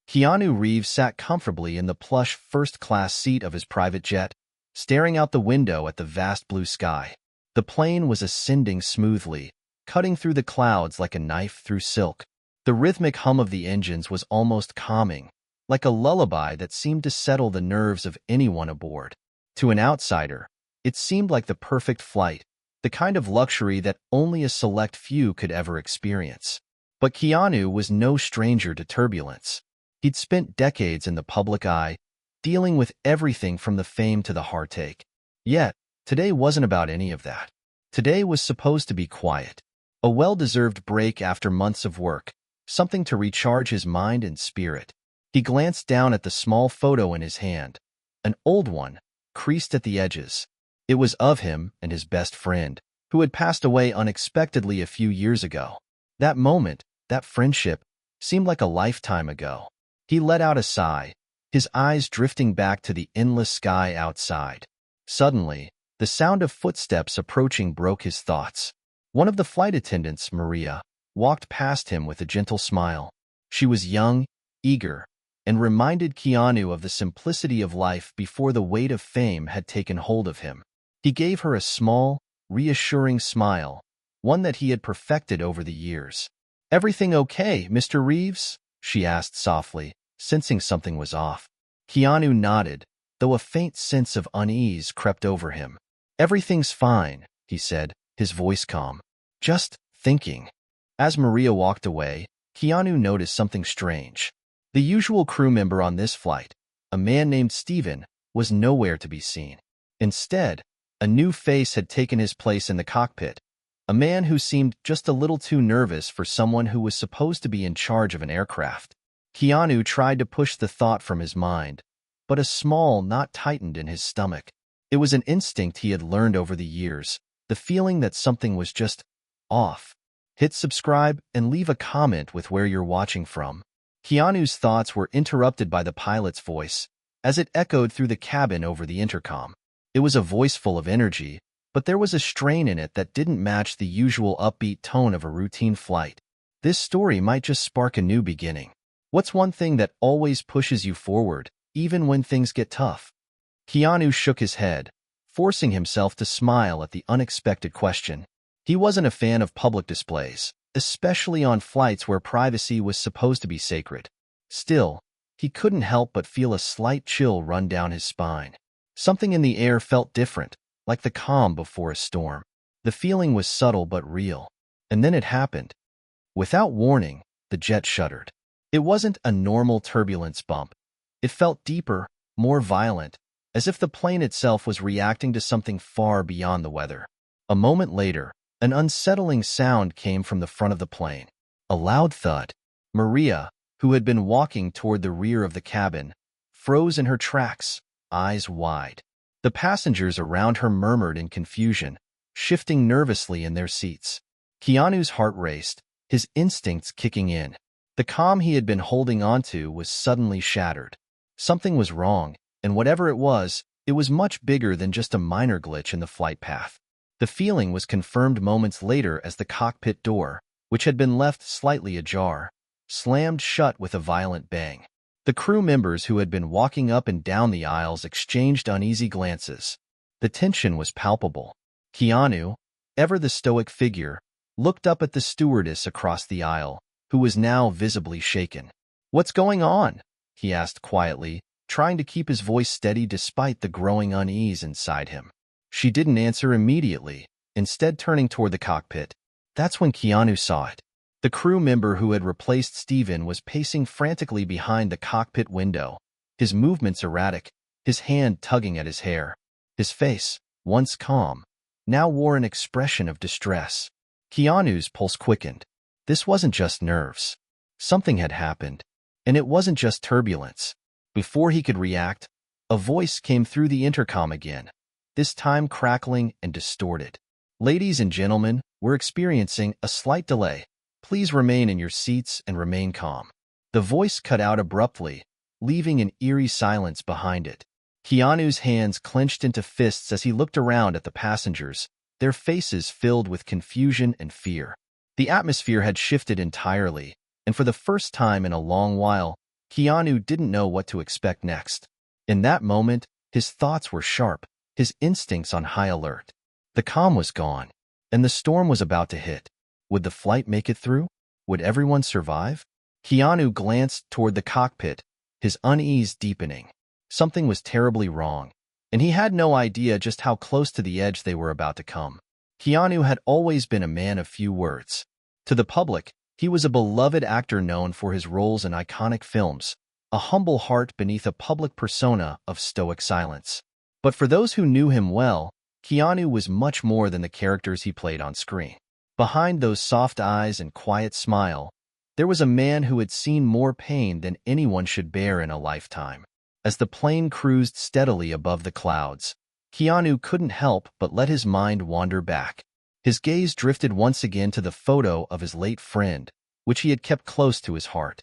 Keanu Reeves sat comfortably in the plush first-class seat of his private jet, staring out the window at the vast blue sky. The plane was ascending smoothly, cutting through the clouds like a knife through silk. The rhythmic hum of the engines was almost calming, like a lullaby that seemed to settle the nerves of anyone aboard. To an outsider, it seemed like the perfect flight, the kind of luxury that only a select few could ever experience. But Keanu was no stranger to turbulence. He'd spent decades in the public eye, dealing with everything from the fame to the heartache. Yet, today wasn't about any of that. Today was supposed to be quiet, a well-deserved break after months of work, something to recharge his mind and spirit. He glanced down at the small photo in his hand, an old one, creased at the edges. It was of him and his best friend, who had passed away unexpectedly a few years ago. That moment, that friendship, seemed like a lifetime ago. He let out a sigh, his eyes drifting back to the endless sky outside. Suddenly, the sound of footsteps approaching broke his thoughts. One of the flight attendants, Maria, walked past him with a gentle smile. She was young, eager, and reminded Keanu of the simplicity of life before the weight of fame had taken hold of him. He gave her a small, reassuring smile, one that he had perfected over the years. "Everything okay, Mr. Reeves?" she asked softly, sensing something was off. Keanu nodded, though a faint sense of unease crept over him. "Everything's fine," he said, his voice calm. "Just thinking." As Maria walked away, Keanu noticed something strange. The usual crew member on this flight, a man named Steven, was nowhere to be seen. Instead, a new face had taken his place in the cockpit, a man who seemed just a little too nervous for someone who was supposed to be in charge of an aircraft. Keanu tried to push the thought from his mind, but a small knot tightened in his stomach. It was an instinct he had learned over the years, the feeling that something was just off. Hit subscribe and leave a comment with where you're watching from. Keanu's thoughts were interrupted by the pilot's voice, as it echoed through the cabin over the intercom. It was a voice full of energy, but there was a strain in it that didn't match the usual upbeat tone of a routine flight. This story might just spark a new beginning. What's one thing that always pushes you forward, even when things get tough? Keanu shook his head, forcing himself to smile at the unexpected question. He wasn't a fan of public displays, especially on flights where privacy was supposed to be sacred. Still, he couldn't help but feel a slight chill run down his spine. Something in the air felt different, like the calm before a storm. The feeling was subtle but real. And then it happened. Without warning, the jet shuddered. It wasn't a normal turbulence bump. It felt deeper, more violent, as if the plane itself was reacting to something far beyond the weather. A moment later, an unsettling sound came from the front of the plane. A loud thud. Maria, who had been walking toward the rear of the cabin, froze in her tracks, eyes wide. The passengers around her murmured in confusion, shifting nervously in their seats. Keanu's heart raced, his instincts kicking in. The calm he had been holding onto was suddenly shattered. Something was wrong, and whatever it was much bigger than just a minor glitch in the flight path. The feeling was confirmed moments later as the cockpit door, which had been left slightly ajar, slammed shut with a violent bang. The crew members who had been walking up and down the aisles exchanged uneasy glances. The tension was palpable. Keanu, ever the stoic figure, looked up at the stewardess across the aisle, who was now visibly shaken. "What's going on?" he asked quietly, trying to keep his voice steady despite the growing unease inside him. She didn't answer immediately, instead turning toward the cockpit. That's when Keanu saw it. The crew member who had replaced Steven was pacing frantically behind the cockpit window, his movements erratic, his hand tugging at his hair. His face, once calm, now wore an expression of distress. Keanu's pulse quickened. This wasn't just nerves. Something had happened, and it wasn't just turbulence. Before he could react, a voice came through the intercom again, this time crackling and distorted. "Ladies and gentlemen, we're experiencing a slight delay. Please remain in your seats and remain calm." The voice cut out abruptly, leaving an eerie silence behind it. Keanu's hands clenched into fists as he looked around at the passengers, their faces filled with confusion and fear. The atmosphere had shifted entirely, and for the first time in a long while, Keanu didn't know what to expect next. In that moment, his thoughts were sharp, his instincts on high alert. The calm was gone, and the storm was about to hit. Would the flight make it through? Would everyone survive? Keanu glanced toward the cockpit, his unease deepening. Something was terribly wrong, and he had no idea just how close to the edge they were about to come. Keanu had always been a man of few words. To the public, he was a beloved actor known for his roles in iconic films, a humble heart beneath a public persona of stoic silence. But for those who knew him well, Keanu was much more than the characters he played on screen. Behind those soft eyes and quiet smile, there was a man who had seen more pain than anyone should bear in a lifetime. As the plane cruised steadily above the clouds, Keanu couldn't help but let his mind wander back. His gaze drifted once again to the photo of his late friend, which he had kept close to his heart.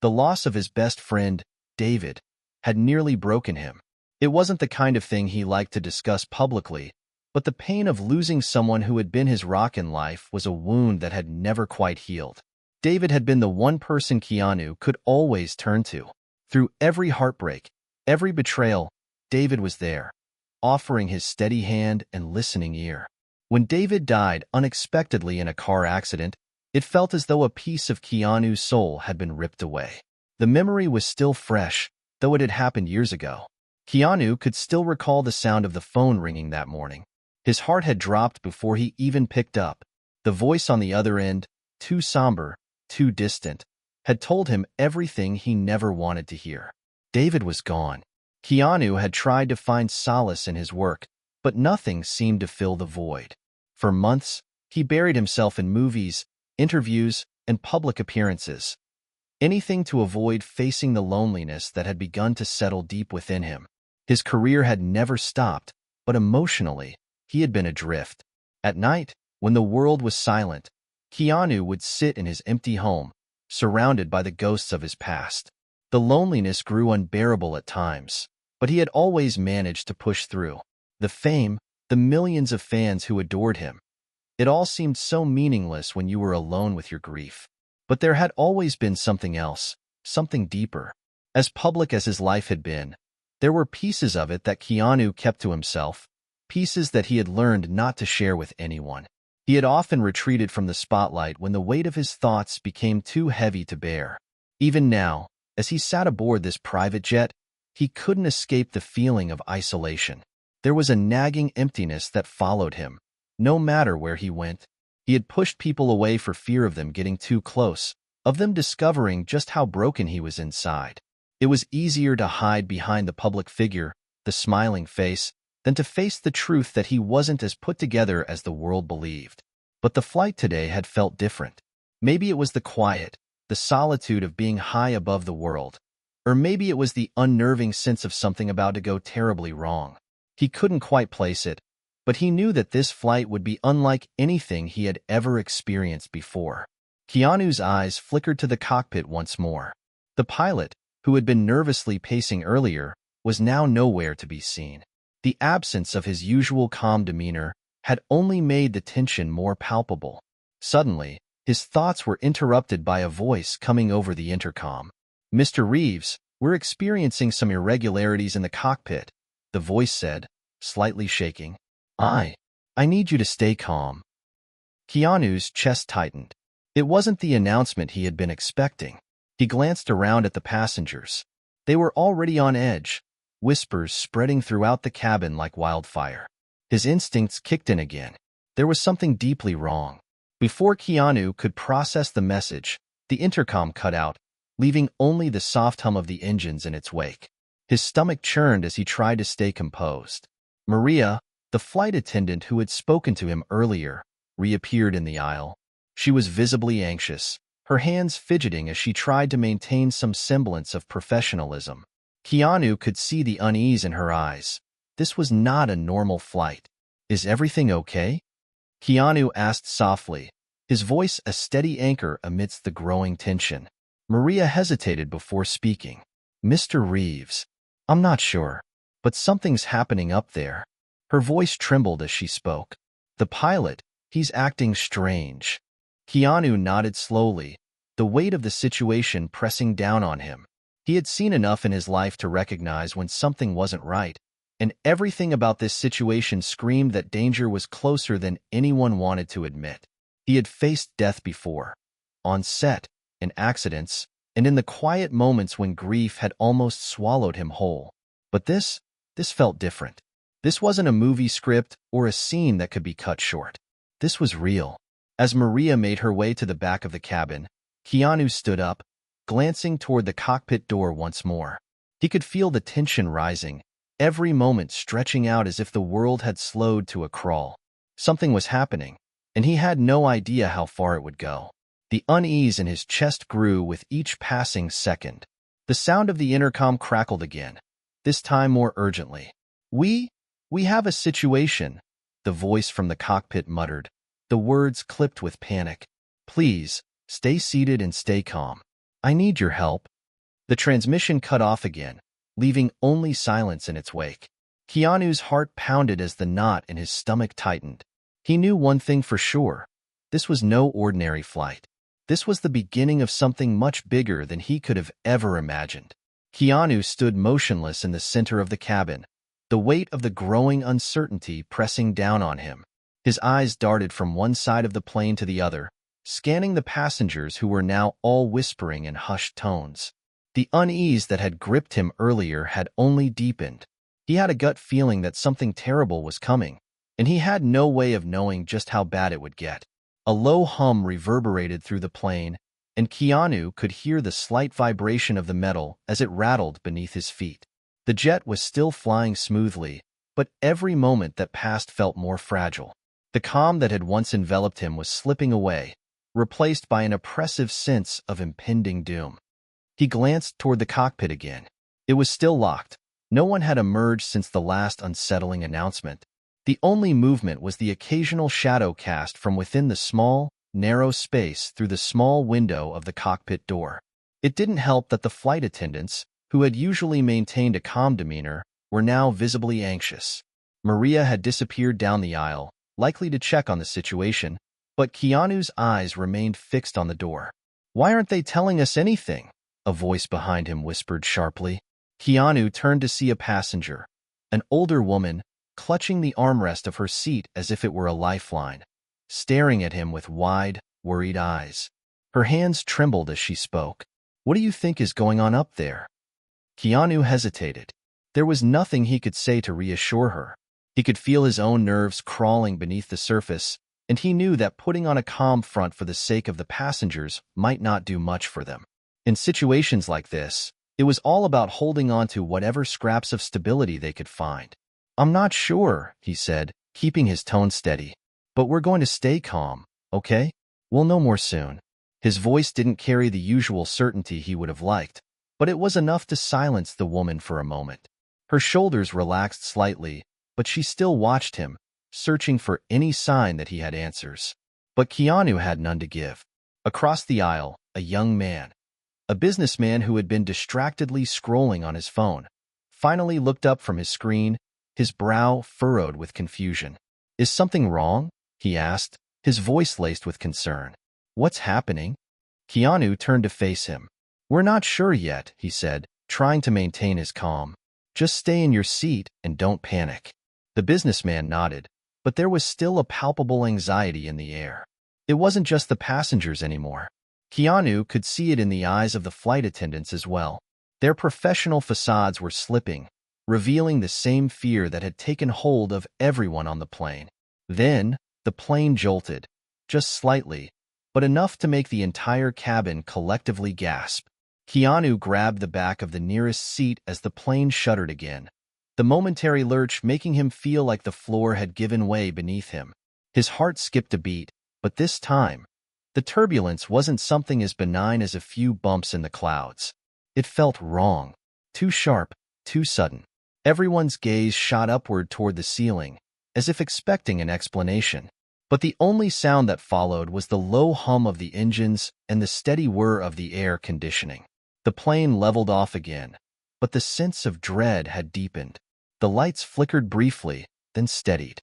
The loss of his best friend, David, had nearly broken him. It wasn't the kind of thing he liked to discuss publicly, but the pain of losing someone who had been his rock in life was a wound that had never quite healed. David had been the one person Keanu could always turn to. Through every heartbreak, every betrayal, David was there, offering his steady hand and listening ear. When David died unexpectedly in a car accident, it felt as though a piece of Keanu's soul had been ripped away. The memory was still fresh, though it had happened years ago. Keanu could still recall the sound of the phone ringing that morning. His heart had dropped before he even picked up. The voice on the other end, too somber, too distant, had told him everything he never wanted to hear. David was gone. Keanu had tried to find solace in his work, but nothing seemed to fill the void. For months, he buried himself in movies, interviews, and public appearances. Anything to avoid facing the loneliness that had begun to settle deep within him. His career had never stopped, but emotionally, he had been adrift. At night, when the world was silent, Keanu would sit in his empty home, surrounded by the ghosts of his past. The loneliness grew unbearable at times, but he had always managed to push through. The fame, the millions of fans who adored him. It all seemed so meaningless when you were alone with your grief. But there had always been something else, something deeper. As public as his life had been, there were pieces of it that Keanu kept to himself, pieces that he had learned not to share with anyone. He had often retreated from the spotlight when the weight of his thoughts became too heavy to bear. Even now, as he sat aboard this private jet, he couldn't escape the feeling of isolation. There was a nagging emptiness that followed him, no matter where he went. He had pushed people away for fear of them getting too close, of them discovering just how broken he was inside. It was easier to hide behind the public figure, the smiling face, than to face the truth that he wasn't as put together as the world believed. But the flight today had felt different. Maybe it was the quiet, the solitude of being high above the world, or maybe it was the unnerving sense of something about to go terribly wrong. He couldn't quite place it, but he knew that this flight would be unlike anything he had ever experienced before. Keanu's eyes flickered to the cockpit once more. The pilot, who had been nervously pacing earlier, was now nowhere to be seen. The absence of his usual calm demeanor had only made the tension more palpable. Suddenly, his thoughts were interrupted by a voice coming over the intercom. "Mr. Reeves, we're experiencing some irregularities in the cockpit," the voice said, slightly shaking. I need you to stay calm." Keanu's chest tightened. It wasn't the announcement he had been expecting. He glanced around at the passengers. They were already on edge, whispers spreading throughout the cabin like wildfire. His instincts kicked in again. There was something deeply wrong. Before Keanu could process the message, the intercom cut out, leaving only the soft hum of the engines in its wake. His stomach churned as he tried to stay composed. Maria, the flight attendant who had spoken to him earlier, reappeared in the aisle. She was visibly anxious, her hands fidgeting as she tried to maintain some semblance of professionalism. Keanu could see the unease in her eyes. This was not a normal flight. "Is everything okay?" Keanu asked softly, his voice a steady anchor amidst the growing tension. Maria hesitated before speaking. "Mr. Reeves, I'm not sure, but something's happening up there." Her voice trembled as she spoke. "The pilot, he's acting strange." Keanu nodded slowly, the weight of the situation pressing down on him. He had seen enough in his life to recognize when something wasn't right, and everything about this situation screamed that danger was closer than anyone wanted to admit. He had faced death before, on set, in accidents, and in the quiet moments when grief had almost swallowed him whole. But this felt different. This wasn't a movie script or a scene that could be cut short. This was real. As Maria made her way to the back of the cabin, Keanu stood up, glancing toward the cockpit door once more. He could feel the tension rising, every moment stretching out as if the world had slowed to a crawl. Something was happening, and he had no idea how far it would go. The unease in his chest grew with each passing second. The sound of the intercom crackled again, this time more urgently. We have a situation," the voice from the cockpit muttered. The words clipped with panic. "Please, stay seated and stay calm. I need your help." The transmission cut off again, leaving only silence in its wake. Keanu's heart pounded as the knot in his stomach tightened. He knew one thing for sure. This was no ordinary flight. This was the beginning of something much bigger than he could have ever imagined. Keanu stood motionless in the center of the cabin, the weight of the growing uncertainty pressing down on him. His eyes darted from one side of the plane to the other, scanning the passengers who were now all whispering in hushed tones. The unease that had gripped him earlier had only deepened. He had a gut feeling that something terrible was coming, and he had no way of knowing just how bad it would get. A low hum reverberated through the plane, and Keanu could hear the slight vibration of the metal as it rattled beneath his feet. The jet was still flying smoothly, but every moment that passed felt more fragile. The calm that had once enveloped him was slipping away, replaced by an oppressive sense of impending doom. He glanced toward the cockpit again. It was still locked. No one had emerged since the last unsettling announcement. The only movement was the occasional shadow cast from within the small, narrow space through the small window of the cockpit door. It didn't help that the flight attendants, who had usually maintained a calm demeanor, were now visibly anxious. Maria had disappeared down the aisle, likely to check on the situation, but Keanu's eyes remained fixed on the door. "Why aren't they telling us anything?" a voice behind him whispered sharply. Keanu turned to see a passenger, an older woman, clutching the armrest of her seat as if it were a lifeline, staring at him with wide, worried eyes. Her hands trembled as she spoke. "What do you think is going on up there?" Keanu hesitated. There was nothing he could say to reassure her. He could feel his own nerves crawling beneath the surface, and he knew that putting on a calm front for the sake of the passengers might not do much for them. In situations like this, it was all about holding on to whatever scraps of stability they could find. "I'm not sure," he said, keeping his tone steady. "But we're going to stay calm, okay? We'll know more soon." His voice didn't carry the usual certainty he would have liked, but it was enough to silence the woman for a moment. Her shoulders relaxed slightly, but she still watched him, searching for any sign that he had answers. But Keanu had none to give. Across the aisle, a young man, a businessman who had been distractedly scrolling on his phone, finally looked up from his screen, his brow furrowed with confusion. "Is something wrong?" he asked, his voice laced with concern. "What's happening?" Keanu turned to face him. "We're not sure yet," he said, trying to maintain his calm. "Just stay in your seat and don't panic." The businessman nodded, but there was still a palpable anxiety in the air. It wasn't just the passengers anymore. Keanu could see it in the eyes of the flight attendants as well. Their professional facades were slipping, revealing the same fear that had taken hold of everyone on the plane. Then, the plane jolted, just slightly, but enough to make the entire cabin collectively gasp. Keanu grabbed the back of the nearest seat as the plane shuddered again, the momentary lurch making him feel like the floor had given way beneath him. His heart skipped a beat, but this time, the turbulence wasn't something as benign as a few bumps in the clouds. It felt wrong, too sharp, too sudden. Everyone's gaze shot upward toward the ceiling, as if expecting an explanation. But the only sound that followed was the low hum of the engines and the steady whir of the air conditioning. The plane leveled off again, but the sense of dread had deepened. The lights flickered briefly, then steadied.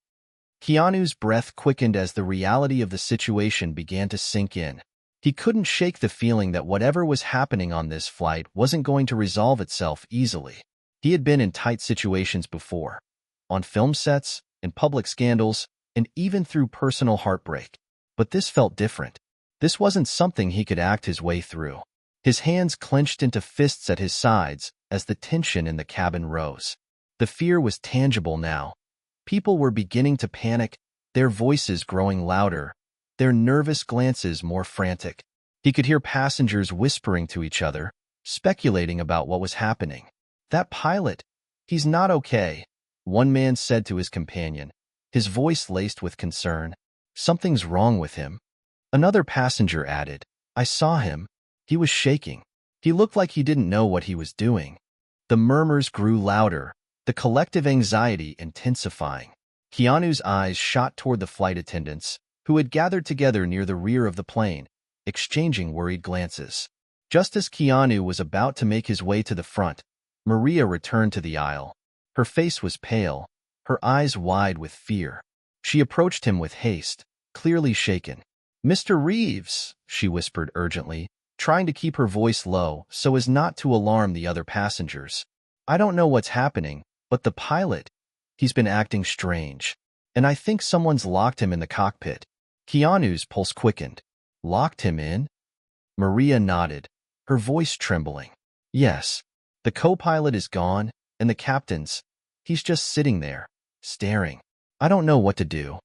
Keanu's breath quickened as the reality of the situation began to sink in. He couldn't shake the feeling that whatever was happening on this flight wasn't going to resolve itself easily. He had been in tight situations before, on film sets, in public scandals, and even through personal heartbreak. But this felt different. This wasn't something he could act his way through. His hands clenched into fists at his sides as the tension in the cabin rose. The fear was tangible now. People were beginning to panic, their voices growing louder, their nervous glances more frantic. He could hear passengers whispering to each other, speculating about what was happening. "That pilot, he's not okay," one man said to his companion, his voice laced with concern. "Something's wrong with him." Another passenger added, "I saw him. He was shaking. He looked like he didn't know what he was doing." The murmurs grew louder, the collective anxiety intensifying. Keanu's eyes shot toward the flight attendants, who had gathered together near the rear of the plane, exchanging worried glances. Just as Keanu was about to make his way to the front, Maria returned to the aisle. Her face was pale, her eyes wide with fear. She approached him with haste, clearly shaken. "Mr. Reeves," she whispered urgently, trying to keep her voice low so as not to alarm the other passengers. "I don't know what's happening, but the pilot, he's been acting strange. And I think someone's locked him in the cockpit." Keanu's pulse quickened. "Locked him in?" Maria nodded, her voice trembling. "Yes. The co-pilot is gone, and the captain's, he's just sitting there, staring. I don't know what to do."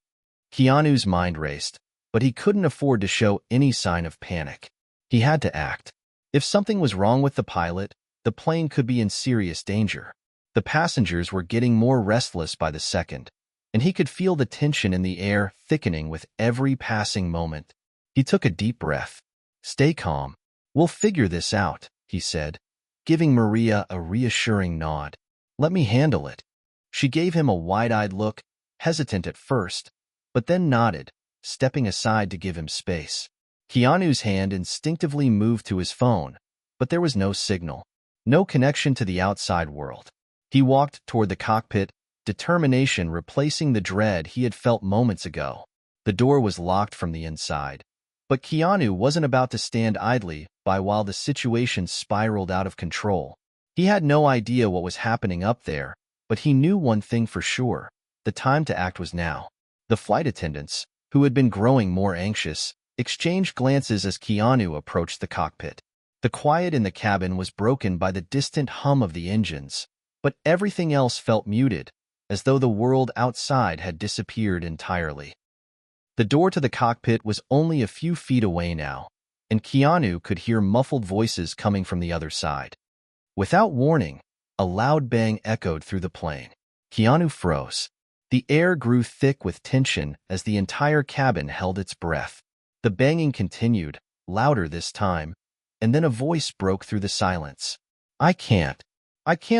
Keanu's mind raced, but he couldn't afford to show any sign of panic. He had to act. If something was wrong with the pilot, the plane could be in serious danger. The passengers were getting more restless by the second, and he could feel the tension in the air thickening with every passing moment. He took a deep breath. "Stay calm. We'll figure this out," he said, giving Maria a reassuring nod. "Let me handle it." She gave him a wide-eyed look, hesitant at first, but then nodded, stepping aside to give him space. Keanu's hand instinctively moved to his phone, but there was no signal, no connection to the outside world. He walked toward the cockpit, determination replacing the dread he had felt moments ago. The door was locked from the inside, but Keanu wasn't about to stand idly by while the situation spiraled out of control. He had no idea what was happening up there, but he knew one thing for sure: the time to act was now. The flight attendants, who had been growing more anxious, exchanged glances as Keanu approached the cockpit. The quiet in the cabin was broken by the distant hum of the engines, but everything else felt muted, as though the world outside had disappeared entirely. The door to the cockpit was only a few feet away now, and Keanu could hear muffled voices coming from the other side. Without warning, a loud bang echoed through the plane. Keanu froze. The air grew thick with tension as the entire cabin held its breath. The banging continued, louder this time, and then a voice broke through the silence. I can't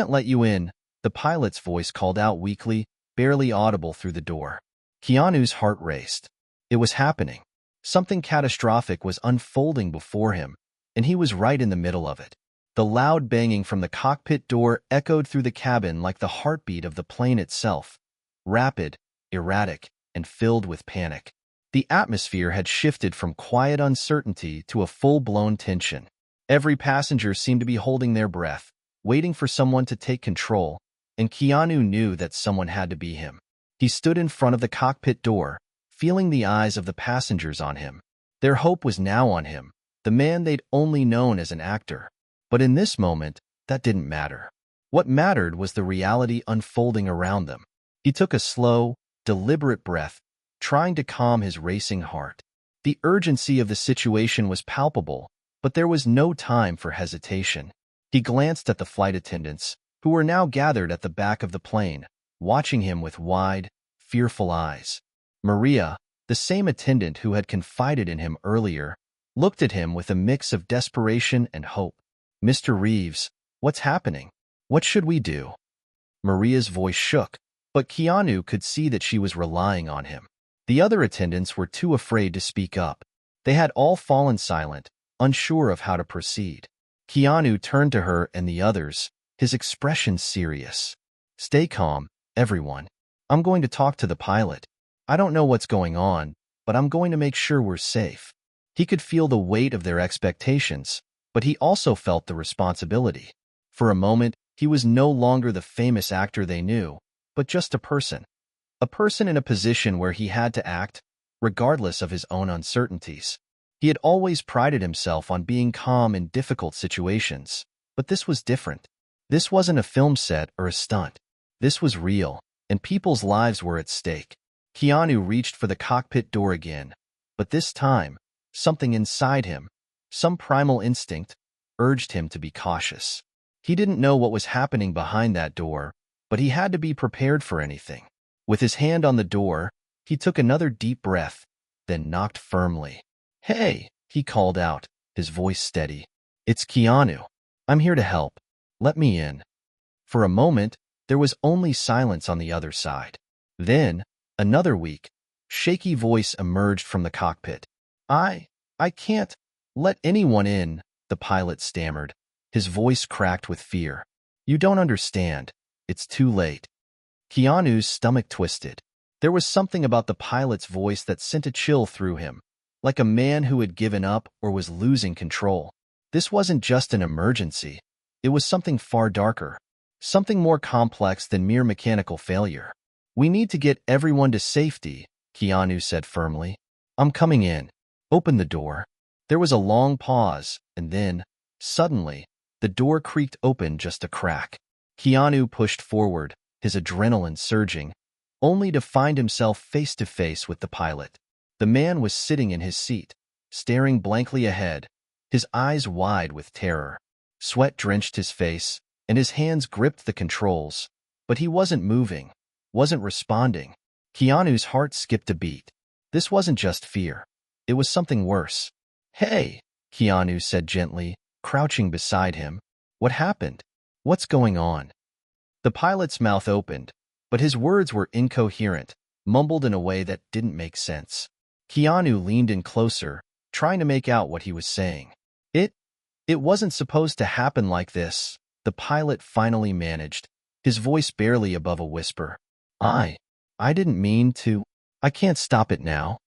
let you in," the pilot's voice called out weakly, barely audible through the door. Keanu's heart raced. It was happening. Something catastrophic was unfolding before him, and he was right in the middle of it. The loud banging from the cockpit door echoed through the cabin like the heartbeat of the plane itself, rapid, erratic, and filled with panic. The atmosphere had shifted from quiet uncertainty to a full-blown tension. Every passenger seemed to be holding their breath, waiting for someone to take control, and Keanu knew that someone had to be him. He stood in front of the cockpit door, feeling the eyes of the passengers on him. Their hope was now on him, the man they'd only known as an actor. But in this moment, that didn't matter. What mattered was the reality unfolding around them. He took a slow, deliberate breath, trying to calm his racing heart. The urgency of the situation was palpable, but there was no time for hesitation. He glanced at the flight attendants, who were now gathered at the back of the plane, watching him with wide, fearful eyes. Maria, the same attendant who had confided in him earlier, looked at him with a mix of desperation and hope. "Mr. Reeves, what's happening? What should we do?" Maria's voice shook, but Keanu could see that she was relying on him. The other attendants were too afraid to speak up. They had all fallen silent, unsure of how to proceed. Keanu turned to her and the others, his expression serious. "Stay calm, everyone. I'm going to talk to the pilot. I don't know what's going on, but I'm going to make sure we're safe." He could feel the weight of their expectations, but he also felt the responsibility. For a moment, he was no longer the famous actor they knew, but just a person. A person in a position where he had to act, regardless of his own uncertainties. He had always prided himself on being calm in difficult situations, but this was different. This wasn't a film set or a stunt. This was real, and people's lives were at stake. Keanu reached for the cockpit door again, but this time, something inside him, some primal instinct, urged him to be cautious. He didn't know what was happening behind that door, but he had to be prepared for anything. With his hand on the door, he took another deep breath, then knocked firmly. "Hey," he called out, his voice steady. "It's Keanu. I'm here to help. Let me in." For a moment, there was only silence on the other side. Then, another weak, shaky voice emerged from the cockpit. I can't let anyone in," the pilot stammered. His voice cracked with fear. "You don't understand. It's too late." Keanu's stomach twisted. There was something about the pilot's voice that sent a chill through him, like a man who had given up or was losing control. This wasn't just an emergency. It was something far darker, something more complex than mere mechanical failure. "We need to get everyone to safety," Keanu said firmly. "I'm coming in. Open the door." There was a long pause, and then, suddenly, the door creaked open just a crack. Keanu pushed forward, his adrenaline surging, only to find himself face to face with the pilot. The man was sitting in his seat, staring blankly ahead, his eyes wide with terror. Sweat drenched his face, and his hands gripped the controls, but he wasn't moving, wasn't responding. Keanu's heart skipped a beat. This wasn't just fear. It was something worse. "Hey," Keanu said gently, crouching beside him. "What happened? What's going on?" The pilot's mouth opened, but his words were incoherent, mumbled in a way that didn't make sense. Keanu leaned in closer, trying to make out what he was saying. It wasn't supposed to happen like this," the pilot finally managed, his voice barely above a whisper. I didn't mean to. I can't stop it now."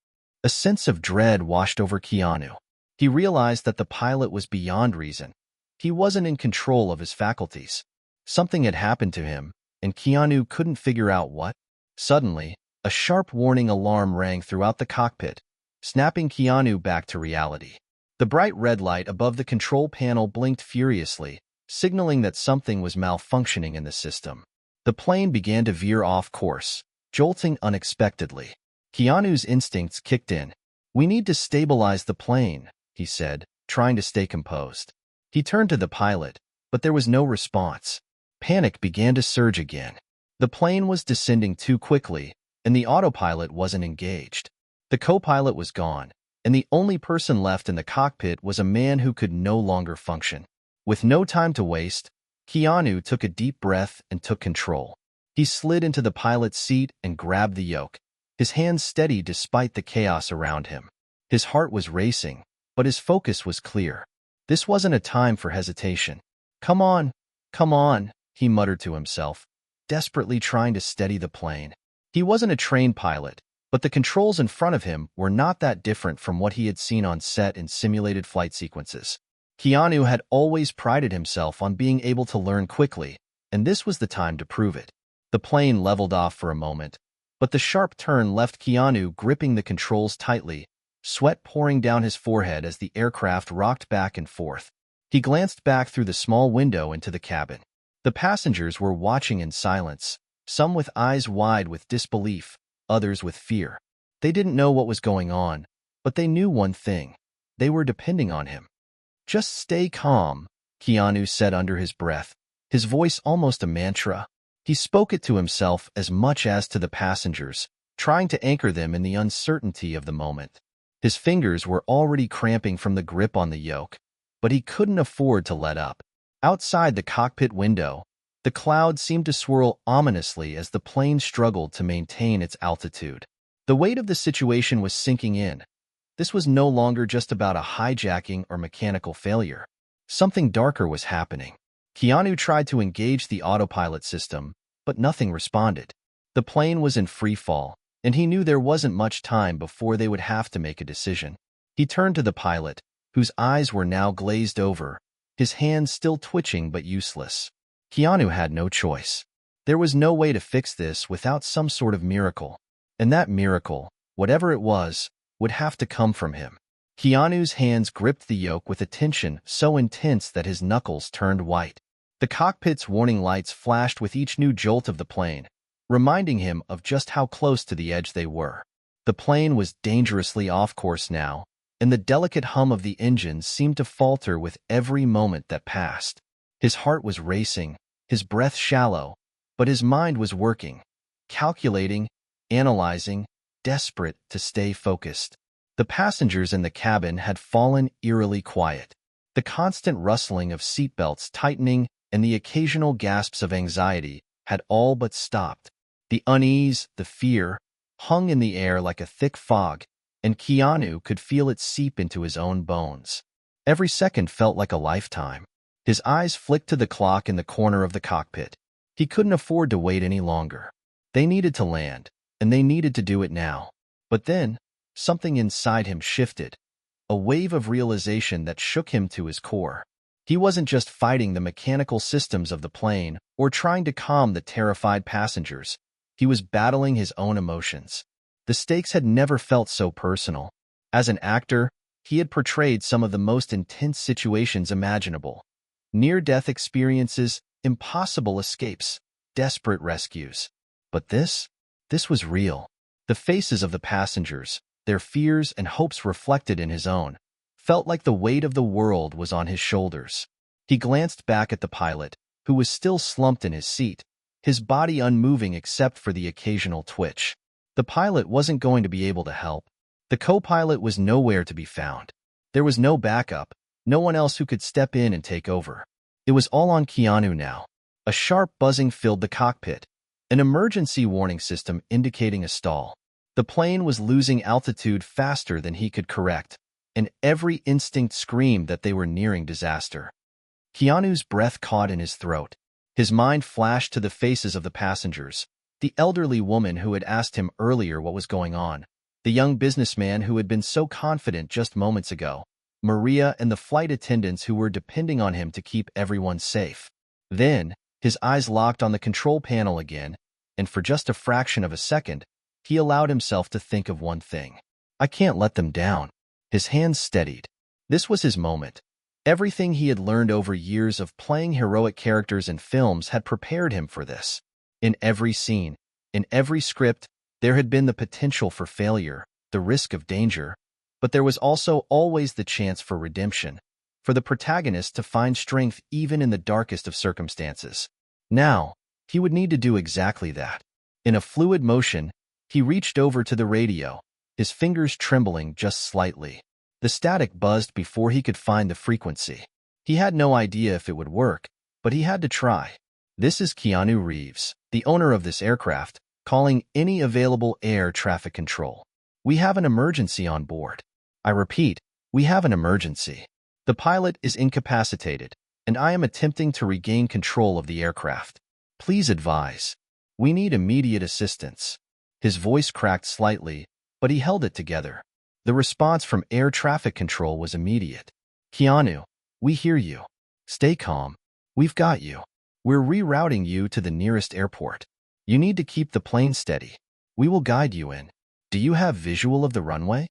A sense of dread washed over Keanu. He realized that the pilot was beyond reason. He wasn't in control of his faculties. Something had happened to him, and Keanu couldn't figure out what. Suddenly, a sharp warning alarm rang throughout the cockpit, snapping Keanu back to reality. The bright red light above the control panel blinked furiously, signaling that something was malfunctioning in the system. The plane began to veer off course, jolting unexpectedly. Keanu's instincts kicked in. "We need to stabilize the plane," he said, trying to stay composed. He turned to the pilot, but there was no response. Panic began to surge again. The plane was descending too quickly, and the autopilot wasn't engaged. The co-pilot was gone, and the only person left in the cockpit was a man who could no longer function. With no time to waste, Keanu took a deep breath and took control. He slid into the pilot's seat and grabbed the yoke, his hands steady despite the chaos around him. His heart was racing, but his focus was clear. This wasn't a time for hesitation. Come on, he muttered to himself, desperately trying to steady the plane. He wasn't a trained pilot, but the controls in front of him were not that different from what he had seen on set in simulated flight sequences. Keanu had always prided himself on being able to learn quickly, and this was the time to prove it. The plane leveled off for a moment, but the sharp turn left Keanu gripping the controls tightly, sweat pouring down his forehead as the aircraft rocked back and forth. He glanced back through the small window into the cabin. The passengers were watching in silence, some with eyes wide with disbelief, others with fear. They didn't know what was going on, but they knew one thing. They were depending on him. "Just stay calm," Keanu said under his breath, his voice almost a mantra. He spoke it to himself as much as to the passengers, trying to anchor them in the uncertainty of the moment. His fingers were already cramping from the grip on the yoke, but he couldn't afford to let up. Outside the cockpit window, the clouds seemed to swirl ominously as the plane struggled to maintain its altitude. The weight of the situation was sinking in. This was no longer just about a hijacking or mechanical failure. Something darker was happening. Keanu tried to engage the autopilot system, but nothing responded. The plane was in free fall, and he knew there wasn't much time before they would have to make a decision. He turned to the pilot, whose eyes were now glazed over, his hands still twitching but useless. Keanu had no choice. There was no way to fix this without some sort of miracle. And that miracle, whatever it was, would have to come from him. Keanu's hands gripped the yoke with a tension so intense that his knuckles turned white. The cockpit's warning lights flashed with each new jolt of the plane, reminding him of just how close to the edge they were. The plane was dangerously off course now, and the delicate hum of the engines seemed to falter with every moment that passed. His heart was racing, his breath shallow, but his mind was working, calculating, analyzing, desperate to stay focused. The passengers in the cabin had fallen eerily quiet. The constant rustling of seatbelts tightening and the occasional gasps of anxiety had all but stopped. The unease, the fear, hung in the air like a thick fog, and Keanu could feel it seep into his own bones. Every second felt like a lifetime. His eyes flicked to the clock in the corner of the cockpit. He couldn't afford to wait any longer. They needed to land, and they needed to do it now. But then, something inside him shifted, a wave of realization that shook him to his core. He wasn't just fighting the mechanical systems of the plane or trying to calm the terrified passengers. He was battling his own emotions. The stakes had never felt so personal. As an actor, he had portrayed some of the most intense situations imaginable. Near-death experiences, impossible escapes, desperate rescues. But this was real. The faces of the passengers, their fears and hopes reflected in his own, felt like the weight of the world was on his shoulders. He glanced back at the pilot, who was still slumped in his seat, his body unmoving except for the occasional twitch. The pilot wasn't going to be able to help. The co-pilot was nowhere to be found. There was no backup, no one else who could step in and take over. It was all on Keanu now. A sharp buzzing filled the cockpit, an emergency warning system indicating a stall. The plane was losing altitude faster than he could correct, and every instinct screamed that they were nearing disaster. Keanu's breath caught in his throat. His mind flashed to the faces of the passengers, the elderly woman who had asked him earlier what was going on, the young businessman who had been so confident just moments ago, Maria, and the flight attendants who were depending on him to keep everyone safe. Then, his eyes locked on the control panel again, and for just a fraction of a second, he allowed himself to think of one thing. I can't let them down. His hands steadied. This was his moment. Everything he had learned over years of playing heroic characters in films had prepared him for this. In every scene, in every script, there had been the potential for failure, the risk of danger, but there was also always the chance for redemption, for the protagonist to find strength even in the darkest of circumstances. Now, he would need to do exactly that. In a fluid motion, he reached over to the radio, his fingers trembling just slightly. The static buzzed before he could find the frequency. He had no idea if it would work, but he had to try. This is Keanu Reeves, the owner of this aircraft, calling any available air traffic control. We have an emergency on board. I repeat, we have an emergency. The pilot is incapacitated, and I am attempting to regain control of the aircraft. Please advise. We need immediate assistance. His voice cracked slightly, but he held it together. The response from air traffic control was immediate. Keanu, we hear you. Stay calm. We've got you. We're rerouting you to the nearest airport. You need to keep the plane steady. We will guide you in. Do you have visual of the runway?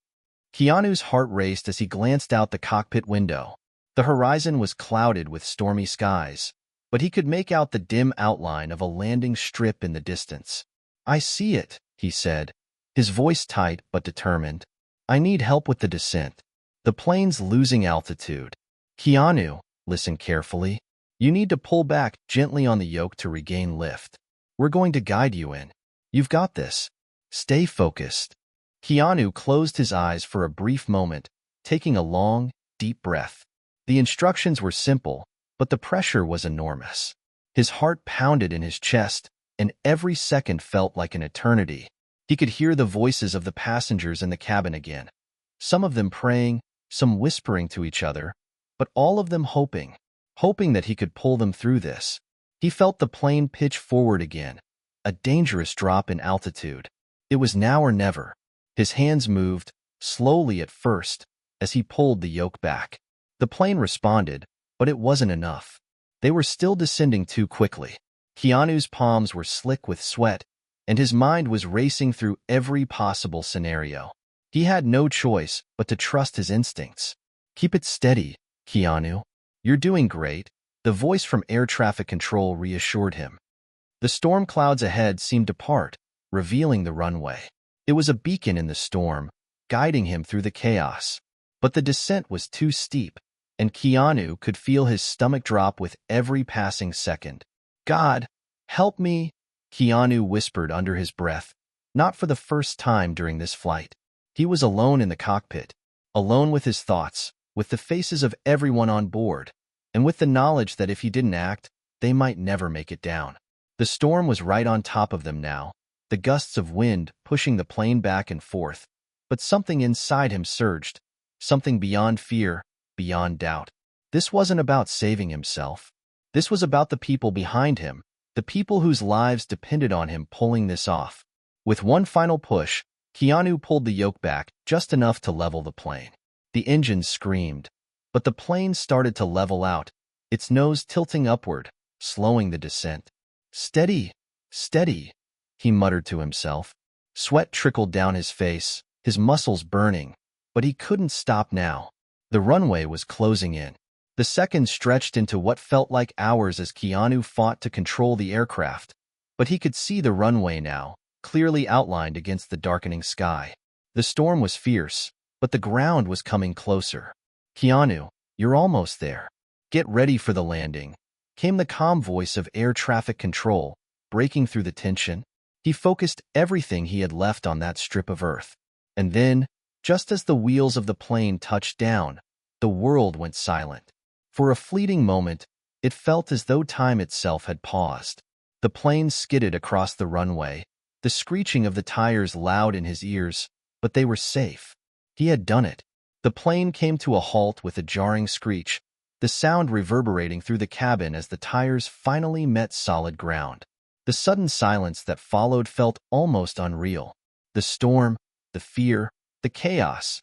Keanu's heart raced as he glanced out the cockpit window. The horizon was clouded with stormy skies, but he could make out the dim outline of a landing strip in the distance. I see it, he said, his voice tight but determined. I need help with the descent. The plane's losing altitude. Keanu, listen carefully. You need to pull back gently on the yoke to regain lift. We're going to guide you in. You've got this. Stay focused. Keanu closed his eyes for a brief moment, taking a long, deep breath. The instructions were simple, but the pressure was enormous. His heart pounded in his chest, and every second felt like an eternity. He could hear the voices of the passengers in the cabin again, some of them praying, some whispering to each other, but all of them hoping that he could pull them through this. He felt the plane pitch forward again, a dangerous drop in altitude. It was now or never. His hands moved, slowly at first, as he pulled the yoke back. The plane responded, but it wasn't enough. They were still descending too quickly. Keanu's palms were slick with sweat, and his mind was racing through every possible scenario. He had no choice but to trust his instincts. "Keep it steady, Keanu. You're doing great," the voice from air traffic control reassured him. The storm clouds ahead seemed to part, revealing the runway. It was a beacon in the storm, guiding him through the chaos. But the descent was too steep, and Keanu could feel his stomach drop with every passing second. "God, help me," Keanu whispered under his breath, not for the first time during this flight. He was alone in the cockpit, alone with his thoughts, with the faces of everyone on board, and with the knowledge that if he didn't act, they might never make it down. The storm was right on top of them now, the gusts of wind pushing the plane back and forth, but something inside him surged, something beyond fear, beyond doubt. This wasn't about saving himself. This was about the people behind him, the people whose lives depended on him pulling this off. With one final push, Keanu pulled the yoke back just enough to level the plane. The engine screamed, but the plane started to level out, its nose tilting upward, slowing the descent. "Steady, steady," he muttered to himself. Sweat trickled down his face, his muscles burning, but he couldn't stop now. The runway was closing in. The seconds stretched into what felt like hours as Keanu fought to control the aircraft, but he could see the runway now, clearly outlined against the darkening sky. The storm was fierce, but the ground was coming closer. "Keanu, you're almost there. Get ready for the landing," came the calm voice of air traffic control, breaking through the tension. He focused everything he had left on that strip of earth. And then, just as the wheels of the plane touched down, the world went silent. For a fleeting moment, it felt as though time itself had paused. The plane skidded across the runway, the screeching of the tires loud in his ears, but they were safe. He had done it. The plane came to a halt with a jarring screech, the sound reverberating through the cabin as the tires finally met solid ground. The sudden silence that followed felt almost unreal. The storm, the fear, the chaos.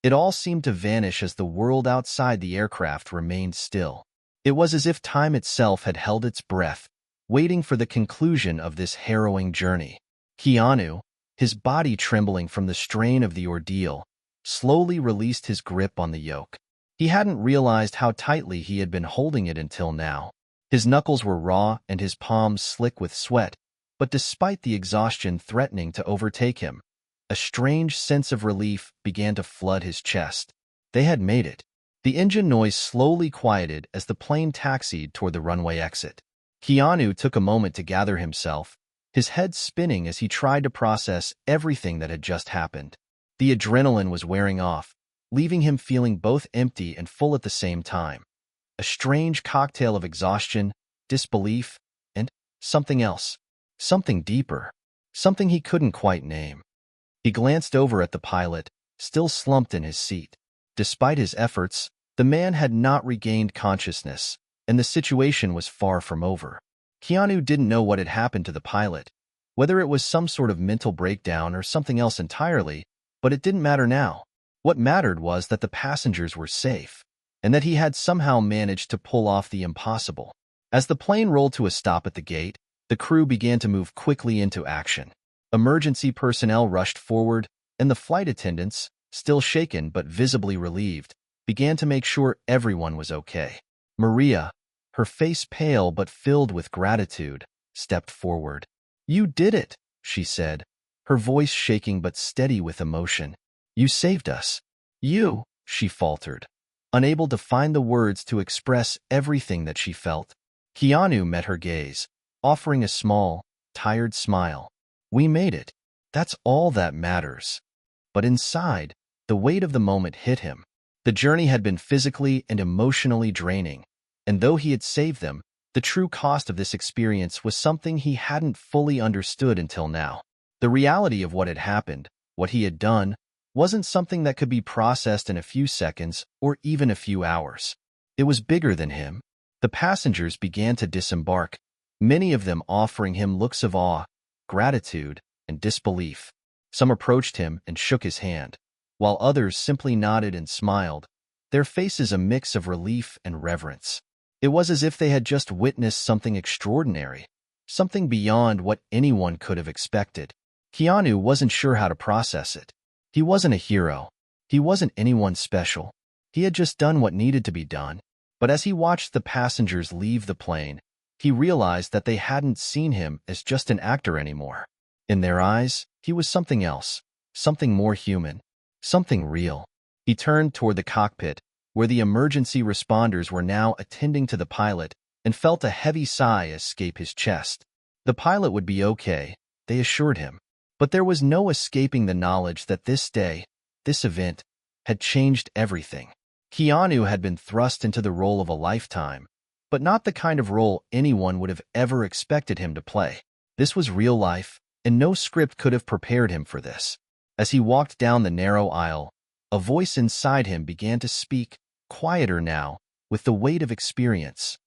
It all seemed to vanish as the world outside the aircraft remained still. It was as if time itself had held its breath, waiting for the conclusion of this harrowing journey. Keanu, his body trembling from the strain of the ordeal, slowly released his grip on the yoke. He hadn't realized how tightly he had been holding it until now. His knuckles were raw and his palms slick with sweat, but despite the exhaustion threatening to overtake him, a strange sense of relief began to flood his chest. They had made it. The engine noise slowly quieted as the plane taxied toward the runway exit. Keanu took a moment to gather himself, his head spinning as he tried to process everything that had just happened. The adrenaline was wearing off, leaving him feeling both empty and full at the same time. A strange cocktail of exhaustion, disbelief, and something else. Something deeper. Something he couldn't quite name. He glanced over at the pilot, still slumped in his seat. Despite his efforts, the man had not regained consciousness, and the situation was far from over. Keanu didn't know what had happened to the pilot, whether it was some sort of mental breakdown or something else entirely, but it didn't matter now. What mattered was that the passengers were safe, and that he had somehow managed to pull off the impossible. As the plane rolled to a stop at the gate, the crew began to move quickly into action. Emergency personnel rushed forward, and the flight attendants, still shaken but visibly relieved, began to make sure everyone was okay. Maria, her face pale but filled with gratitude, stepped forward. "You did it," she said, her voice shaking but steady with emotion. "You saved us." "You," she faltered, unable to find the words to express everything that she felt. Keanu met her gaze, offering a small, tired smile. "We made it. That's all that matters." But inside, the weight of the moment hit him. The journey had been physically and emotionally draining, and though he had saved them, the true cost of this experience was something he hadn't fully understood until now. The reality of what had happened, what he had done, wasn't something that could be processed in a few seconds or even a few hours. It was bigger than him. The passengers began to disembark, many of them offering him looks of awe, gratitude, and disbelief. Some approached him and shook his hand. while others simply nodded and smiled, their faces a mix of relief and reverence. It was as if they had just witnessed something extraordinary, something beyond what anyone could have expected. Keanu wasn't sure how to process it. He wasn't a hero. He wasn't anyone special. He had just done what needed to be done. But as he watched the passengers leave the plane, he realized that they hadn't seen him as just an actor anymore. In their eyes, he was something else, something more human, something real. He turned toward the cockpit, where the emergency responders were now attending to the pilot, and felt a heavy sigh escape his chest. The pilot would be okay, they assured him. But there was no escaping the knowledge that this day, this event, had changed everything. Keanu had been thrust into the role of a lifetime, but not the kind of role anyone would have ever expected him to play. This was real life, and no script could have prepared him for this. As he walked down the narrow aisle, a voice inside him began to speak, quieter now, with the weight of experience.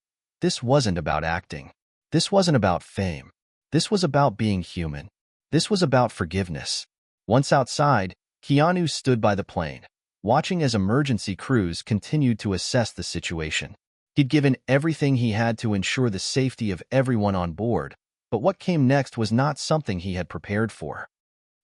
This wasn't about acting. This wasn't about fame. This was about being human. This was about forgiveness. Once outside, Keanu stood by the plane, watching as emergency crews continued to assess the situation. He'd given everything he had to ensure the safety of everyone on board, but what came next was not something he had prepared for.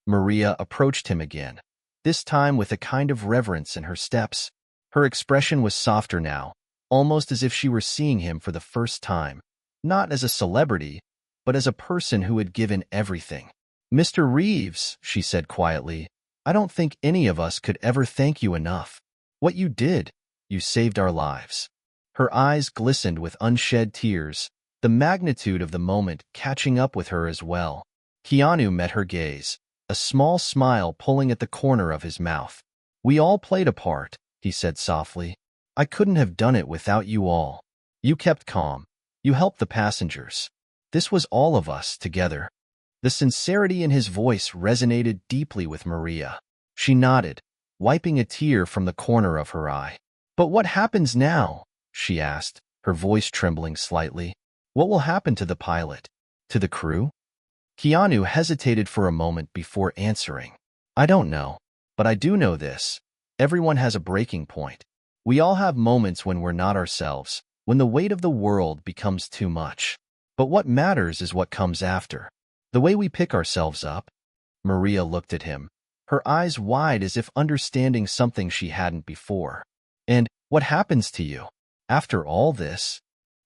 Maria approached him again, this time with a kind of reverence in her steps. Her expression was softer now, almost as if she were seeing him for the first time, not as a celebrity, but as a person who had given everything. "Mr. Reeves," she said quietly, "I don't think any of us could ever thank you enough. What you did, you saved our lives." Her eyes glistened with unshed tears, the magnitude of the moment catching up with her as well. Keanu met her gaze, a small smile pulling at the corner of his mouth. "We all played a part," he said softly. "I couldn't have done it without you all. You kept calm. You helped the passengers. This was all of us together." The sincerity in his voice resonated deeply with Maria. She nodded, wiping a tear from the corner of her eye. "But what happens now?" she asked, her voice trembling slightly. "What will happen to the pilot? To the crew?" Keanu hesitated for a moment before answering. "I don't know, but I do know this. Everyone has a breaking point. We all have moments when we're not ourselves, when the weight of the world becomes too much. But what matters is what comes after. The way we pick ourselves up." Maria looked at him, her eyes wide as if understanding something she hadn't before. "And what happens to you after all this?"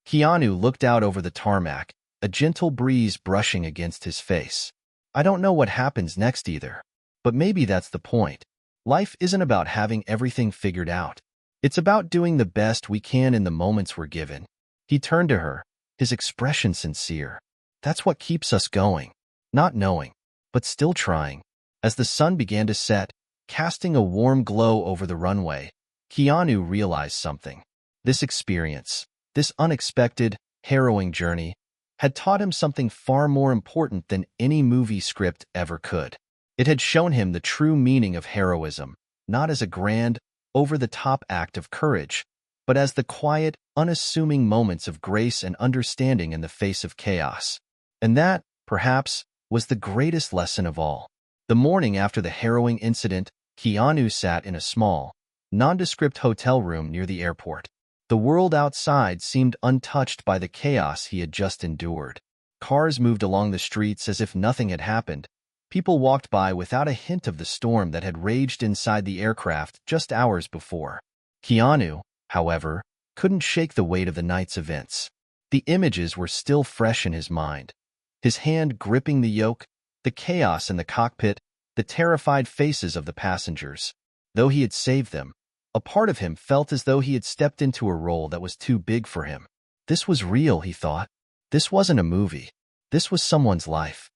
Keanu looked out over the tarmac, a gentle breeze brushing against his face. "I don't know what happens next either. But maybe that's the point. Life isn't about having everything figured out. It's about doing the best we can in the moments we're given." He turned to her, his expression sincere. "That's what keeps us going. Not knowing, but still trying." As the sun began to set, casting a warm glow over the runway, Keanu realized something. This experience, this unexpected, harrowing journey, had taught him something far more important than any movie script ever could. It had shown him the true meaning of heroism, not as a grand, over-the-top act of courage, but as the quiet, unassuming moments of grace and understanding in the face of chaos. And that, perhaps, was the greatest lesson of all. The morning after the harrowing incident, Keanu sat in a small, nondescript hotel room near the airport. The world outside seemed untouched by the chaos he had just endured. Cars moved along the streets as if nothing had happened. People walked by without a hint of the storm that had raged inside the aircraft just hours before. Keanu, however, couldn't shake the weight of the night's events. The images were still fresh in his mind. His hand gripping the yoke, the chaos in the cockpit, the terrified faces of the passengers. Though he had saved them, a part of him felt as though he had stepped into a role that was too big for him. This was real, he thought. This wasn't a movie. This was someone's life.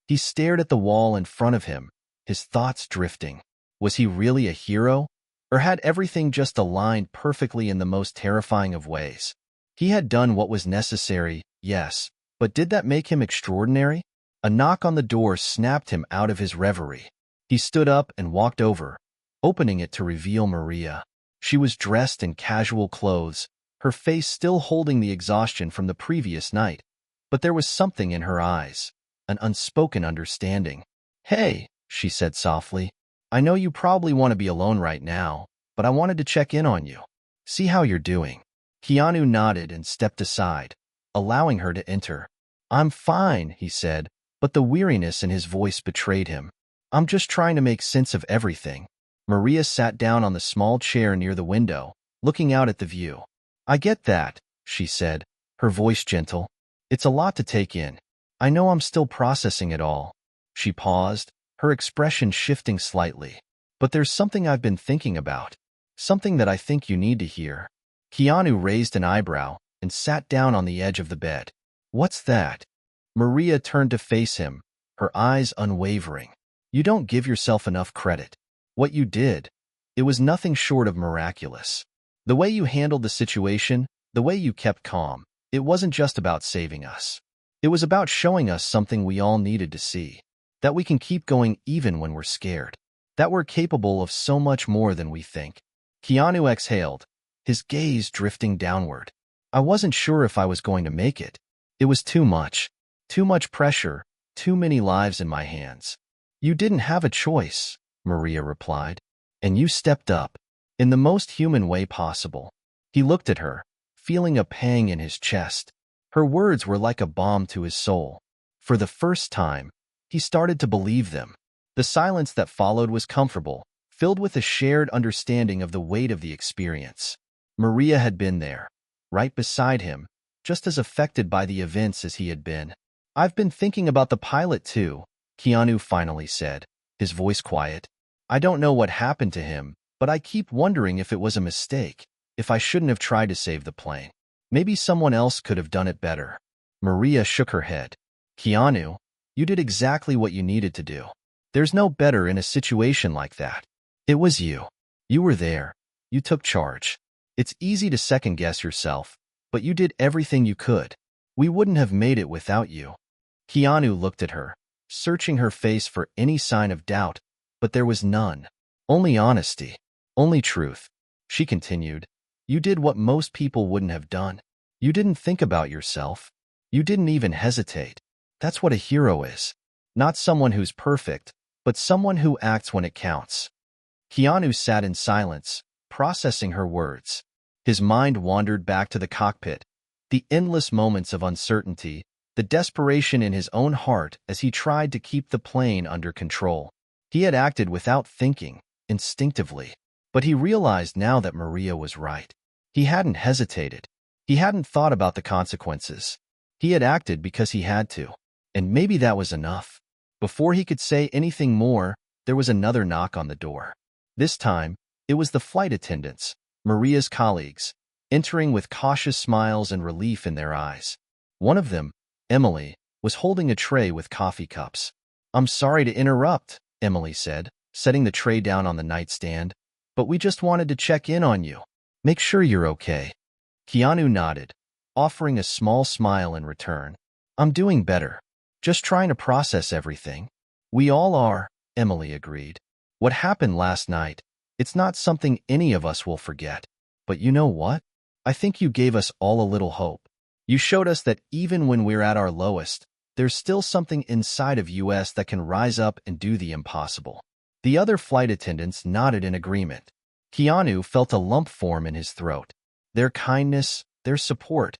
He stared at the wall in front of him, his thoughts drifting. Was he really a hero? Or had everything just aligned perfectly in the most terrifying of ways? He had done what was necessary, yes, but did that make him extraordinary? A knock on the door snapped him out of his reverie. He stood up and walked over, opening it to reveal Maria. She was dressed in casual clothes, her face still holding the exhaustion from the previous night, but there was something in her eyes, an unspoken understanding. "Hey," she said softly. I know you probably want to be alone right now, but I wanted to check in on you. See how you're doing." Keanu nodded and stepped aside, allowing her to enter. "I'm fine," he said, but the weariness in his voice betrayed him. "I'm just trying to make sense of everything." Maria sat down on the small chair near the window, looking out at the view. "I get that," she said, her voice gentle. "It's a lot to take in. I know I'm still processing it all." She paused, her expression shifting slightly. "But there's something I've been thinking about. Something that I think you need to hear." Keanu raised an eyebrow and sat down on the edge of the bed. "What's that?" Maria turned to face him, her eyes unwavering. "You don't give yourself enough credit. What you did, it was nothing short of miraculous. The way you handled the situation, the way you kept calm, it wasn't just about saving us. It was about showing us something we all needed to see. That we can keep going even when we're scared. That we're capable of so much more than we think." Keanu exhaled, his gaze drifting downward. "I wasn't sure if I was going to make it. It was too much. Too much pressure, too many lives in my hands." "You didn't have a choice," Maria replied. "And you stepped up. In the most human way possible." He looked at her, feeling a pang in his chest. Her words were like a balm to his soul. For the first time, he started to believe them. The silence that followed was comfortable, filled with a shared understanding of the weight of the experience. Maria had been there, right beside him, just as affected by the events as he had been. "I've been thinking about the pilot too," Keanu finally said, his voice quiet. "I don't know what happened to him, but I keep wondering if it was a mistake, if I shouldn't have tried to save the plane. Maybe someone else could have done it better." Maria shook her head. "Keanu, you did exactly what you needed to do. There's no better in a situation like that. It was you. You were there. You took charge. It's easy to second-guess yourself, but you did everything you could. We wouldn't have made it without you." Keanu looked at her, searching her face for any sign of doubt, but there was none. Only honesty. Only truth. She continued, "You did what most people wouldn't have done. You didn't think about yourself. You didn't even hesitate. That's what a hero is. Not someone who's perfect, but someone who acts when it counts." Keanu sat in silence, processing her words. His mind wandered back to the cockpit, the endless moments of uncertainty, the desperation in his own heart as he tried to keep the plane under control. He had acted without thinking, instinctively, but he realized now that Maria was right. He hadn't hesitated. He hadn't thought about the consequences. He had acted because he had to, and maybe that was enough. Before he could say anything more, there was another knock on the door. This time, it was the flight attendants, Maria's colleagues, entering with cautious smiles and relief in their eyes. One of them, Emily, was holding a tray with coffee cups. "I'm sorry to interrupt," Emily said, setting the tray down on the nightstand, "but we just wanted to check in on you. Make sure you're okay." Keanu nodded, offering a small smile in return. "I'm doing better. Just trying to process everything." "We all are," Emily agreed. "What happened last night, it's not something any of us will forget. But you know what? I think you gave us all a little hope. You showed us that even when we're at our lowest, there's still something inside of us that can rise up and do the impossible." The other flight attendants nodded in agreement. Keanu felt a lump form in his throat. Their kindness, their support,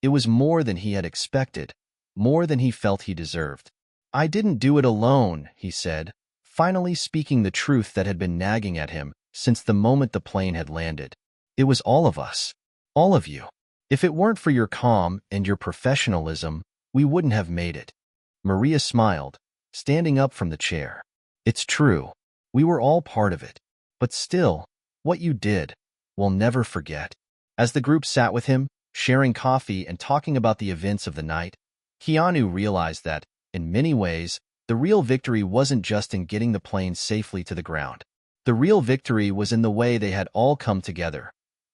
it was more than he had expected, more than he felt he deserved. "I didn't do it alone," he said, finally speaking the truth that had been nagging at him since the moment the plane had landed. "It was all of us. All of you. If it weren't for your calm and your professionalism, we wouldn't have made it." Maria smiled, standing up from the chair. "It's true. We were all part of it. But still, what you did, we'll never forget." As the group sat with him, sharing coffee and talking about the events of the night, Keanu realized that, in many ways, the real victory wasn't just in getting the plane safely to the ground. The real victory was in the way they had all come together,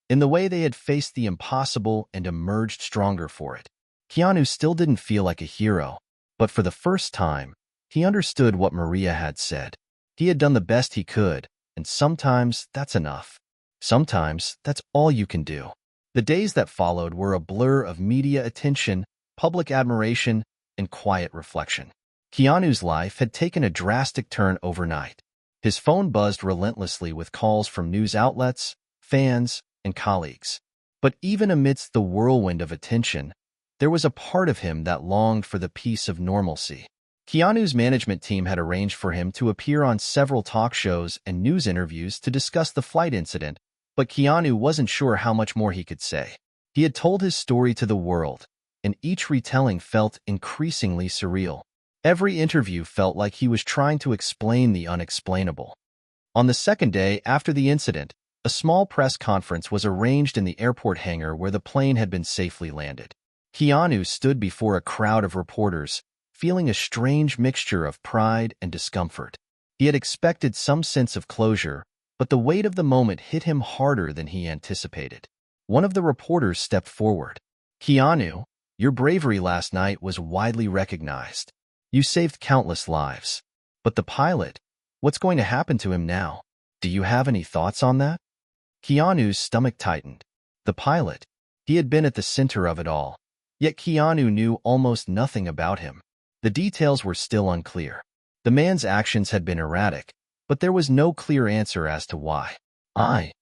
in the way they had faced the impossible and emerged stronger for it. Keanu still didn't feel like a hero, but for the first time, he understood what Maria had said. He had done the best he could, and sometimes that's enough. Sometimes that's all you can do. The days that followed were a blur of media attention, public admiration, and quiet reflection. Keanu's life had taken a drastic turn overnight. His phone buzzed relentlessly with calls from news outlets, fans, and colleagues. But even amidst the whirlwind of attention, there was a part of him that longed for the peace of normalcy. Keanu's management team had arranged for him to appear on several talk shows and news interviews to discuss the flight incident, but Keanu wasn't sure how much more he could say. He had told his story to the world, and each retelling felt increasingly surreal. Every interview felt like he was trying to explain the unexplainable. On the second day after the incident, a small press conference was arranged in the airport hangar where the plane had been safely landed. Keanu stood before a crowd of reporters, feeling a strange mixture of pride and discomfort. He had expected some sense of closure, but the weight of the moment hit him harder than he anticipated. One of the reporters stepped forward. "Keanu, your bravery last night was widely recognized. You saved countless lives. But the pilot, what's going to happen to him now? Do you have any thoughts on that?" Keanu's stomach tightened. The pilot. He had been at the center of it all. Yet Keanu knew almost nothing about him. The details were still unclear. The man's actions had been erratic, but there was no clear answer as to why. I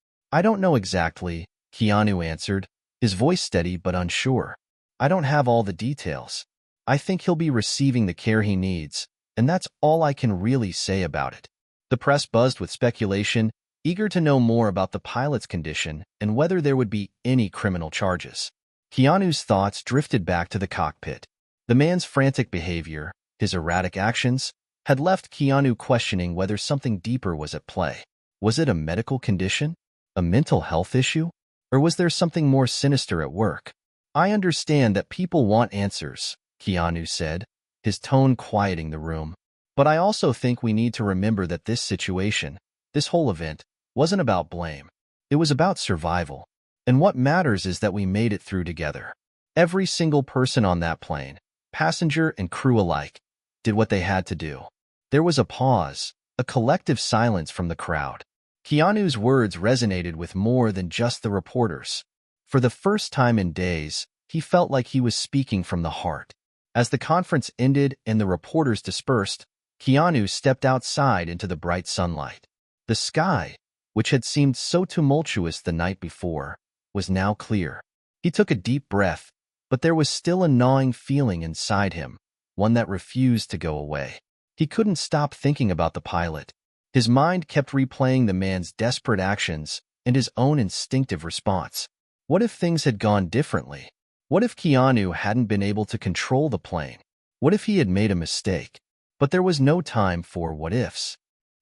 don't know exactly," Keanu answered, his voice steady but unsure. "I don't have all the details. I think he'll be receiving the care he needs, and that's all I can really say about it." The press buzzed with speculation, eager to know more about the pilot's condition and whether there would be any criminal charges. Keanu's thoughts drifted back to the cockpit. The man's frantic behavior, his erratic actions, had left Keanu questioning whether something deeper was at play. Was it a medical condition? A mental health issue? Or was there something more sinister at work? "I understand that people want answers," Keanu said, his tone quieting the room. "But I also think we need to remember that this situation, this whole event, wasn't about blame. It was about survival. And what matters is that we made it through together. Every single person on that plane, passenger and crew alike, did what they had to do." There was a pause, a collective silence from the crowd. Keanu's words resonated with more than just the reporters. For the first time in days, he felt like he was speaking from the heart. As the conference ended and the reporters dispersed, Keanu stepped outside into the bright sunlight. The sky, which had seemed so tumultuous the night before, was now clear. He took a deep breath, but there was still a gnawing feeling inside him, one that refused to go away. He couldn't stop thinking about the pilot. His mind kept replaying the man's desperate actions and his own instinctive response. What if things had gone differently? What if Keanu hadn't been able to control the plane? What if he had made a mistake? But there was no time for what-ifs.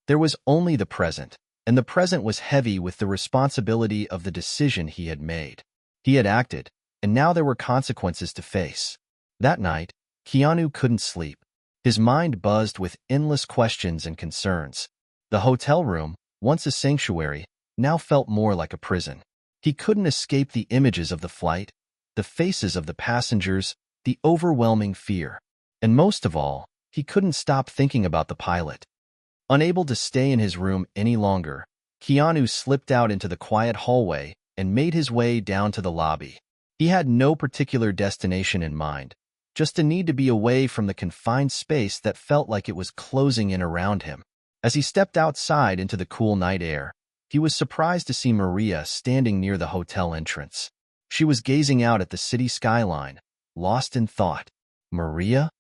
There was only the present, and the present was heavy with the responsibility of the decision he had made. He had acted, and now there were consequences to face. That night, Keanu couldn't sleep. His mind buzzed with endless questions and concerns. The hotel room, once a sanctuary, now felt more like a prison. He couldn't escape the images of the flight, the faces of the passengers, the overwhelming fear. And most of all, he couldn't stop thinking about the pilot. Unable to stay in his room any longer, Keanu slipped out into the quiet hallway and made his way down to the lobby. He had no particular destination in mind, just a need to be away from the confined space that felt like it was closing in around him. As he stepped outside into the cool night air, he was surprised to see Maria standing near the hotel entrance. She was gazing out at the city skyline, lost in thought. "Maria?"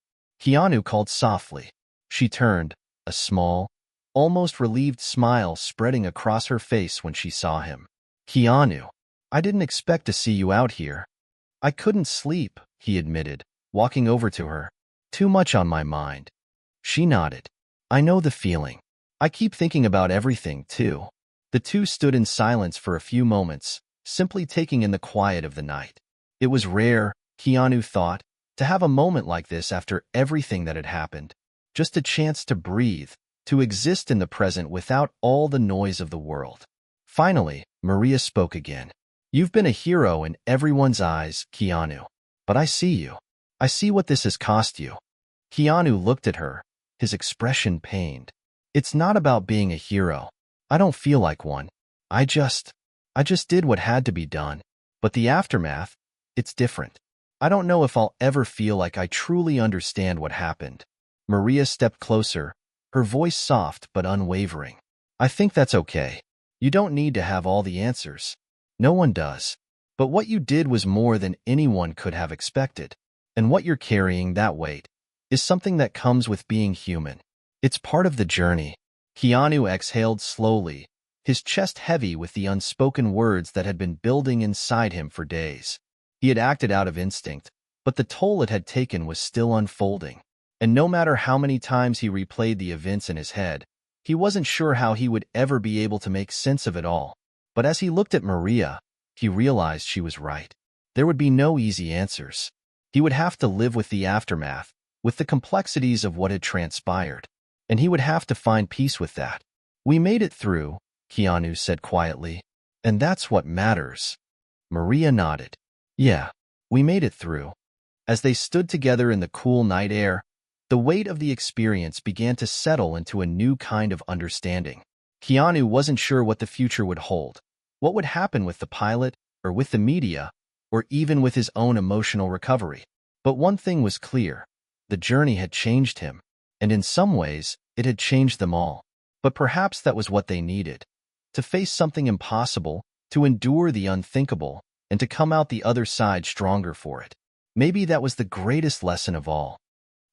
Keanu called softly. She turned, a small, almost relieved smile spreading across her face when she saw him. "Keanu, I didn't expect to see you out here." "I couldn't sleep," he admitted, walking over to her. "Too much on my mind." She nodded. "I know the feeling. I keep thinking about everything, too." The two stood in silence for a few moments, simply taking in the quiet of the night. It was rare, Keanu thought, to have a moment like this after everything that had happened. Just a chance to breathe, to exist in the present without all the noise of the world. Finally, Maria spoke again. "You've been a hero in everyone's eyes, Keanu. But I see you. I see what this has cost you." Keanu looked at her, his expression pained. "It's not about being a hero. I don't feel like one. I just did what had to be done. But the aftermath, it's different. I don't know if I'll ever feel like I truly understand what happened." Maria stepped closer, her voice soft but unwavering. I think that's okay. You don't need to have all the answers. No one does. But what you did was more than anyone could have expected. And what you're carrying, that weight, is something that comes with being human. It's part of the journey. Keanu exhaled slowly, his chest heavy with the unspoken words that had been building inside him for days. He had acted out of instinct, but the toll it had taken was still unfolding. And no matter how many times he replayed the events in his head, he wasn't sure how he would ever be able to make sense of it all. But as he looked at Maria, he realized she was right. There would be no easy answers. He would have to live with the aftermath, with the complexities of what had transpired. And he would have to find peace with that. We made it through, Keanu said quietly. And that's what matters. Maria nodded. Yeah, we made it through. As they stood together in the cool night air, the weight of the experience began to settle into a new kind of understanding. Keanu wasn't sure what the future would hold. What would happen with the pilot, or with the media, or even with his own emotional recovery? But one thing was clear. The journey had changed him, and in some ways, it had changed them all. But perhaps that was what they needed. To face something impossible, to endure the unthinkable, and to come out the other side stronger for it. Maybe that was the greatest lesson of all.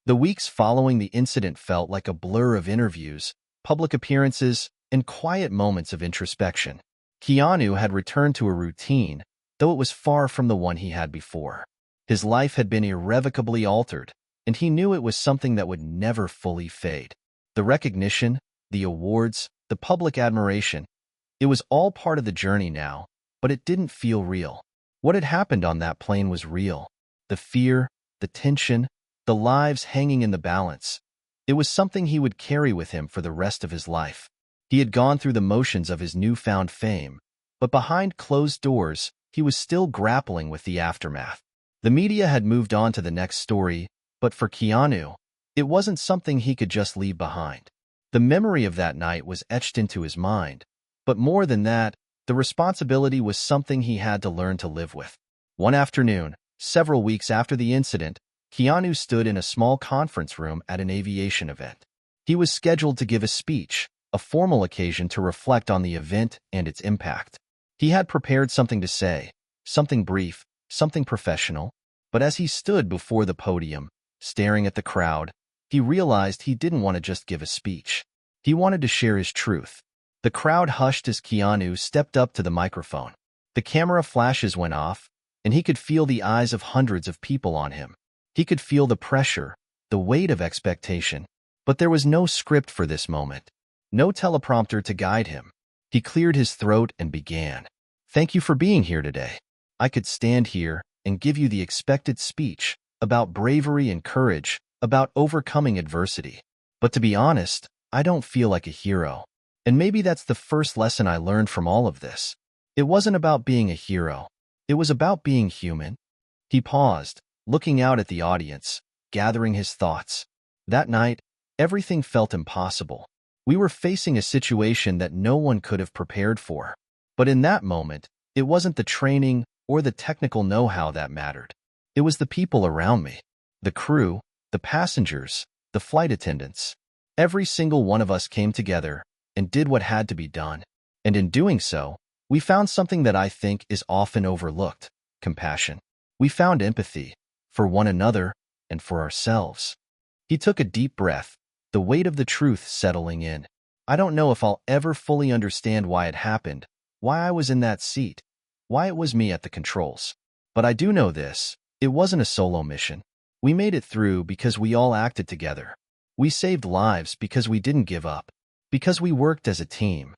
The weeks following the incident felt like a blur of interviews, public appearances, and quiet moments of introspection. Keanu had returned to a routine, though it was far from the one he had before. His life had been irrevocably altered, and he knew it was something that would never fully fade. The recognition, the awards, the public admiration, it was all part of the journey now, but it didn't feel real. What had happened on that plane was real. The fear, the tension, the lives hanging in the balance. It was something he would carry with him for the rest of his life. He had gone through the motions of his newfound fame, but behind closed doors, he was still grappling with the aftermath. The media had moved on to the next story, but for Keanu, it wasn't something he could just leave behind. The memory of that night was etched into his mind, but more than that, the responsibility was something he had to learn to live with. One afternoon, several weeks after the incident, Keanu stood in a small conference room at an aviation event. He was scheduled to give a speech, a formal occasion to reflect on the event and its impact. He had prepared something to say, something brief, something professional, but as he stood before the podium, staring at the crowd, he realized he didn't want to just give a speech. He wanted to share his truth. The crowd hushed as Keanu stepped up to the microphone. The camera flashes went off, and he could feel the eyes of hundreds of people on him. He could feel the pressure, the weight of expectation, but there was no script for this moment. No teleprompter to guide him. He cleared his throat and began. Thank you for being here today. I could stand here and give you the expected speech about bravery and courage, about overcoming adversity. But to be honest, I don't feel like a hero. And maybe that's the first lesson I learned from all of this. It wasn't about being a hero. It was about being human. He paused, looking out at the audience, gathering his thoughts. That night, everything felt impossible. We were facing a situation that no one could have prepared for. But in that moment, it wasn't the training or the technical know-how that mattered. It was the people around me. The crew, the passengers, the flight attendants. Every single one of us came together and did what had to be done. And in doing so, we found something that I think is often overlooked: compassion. We found empathy for one another and for ourselves. He took a deep breath, the weight of the truth settling in. I don't know if I'll ever fully understand why it happened, why I was in that seat, why it was me at the controls. But I do know this: it wasn't a solo mission. We made it through because we all acted together. We saved lives because we didn't give up, because we worked as a team.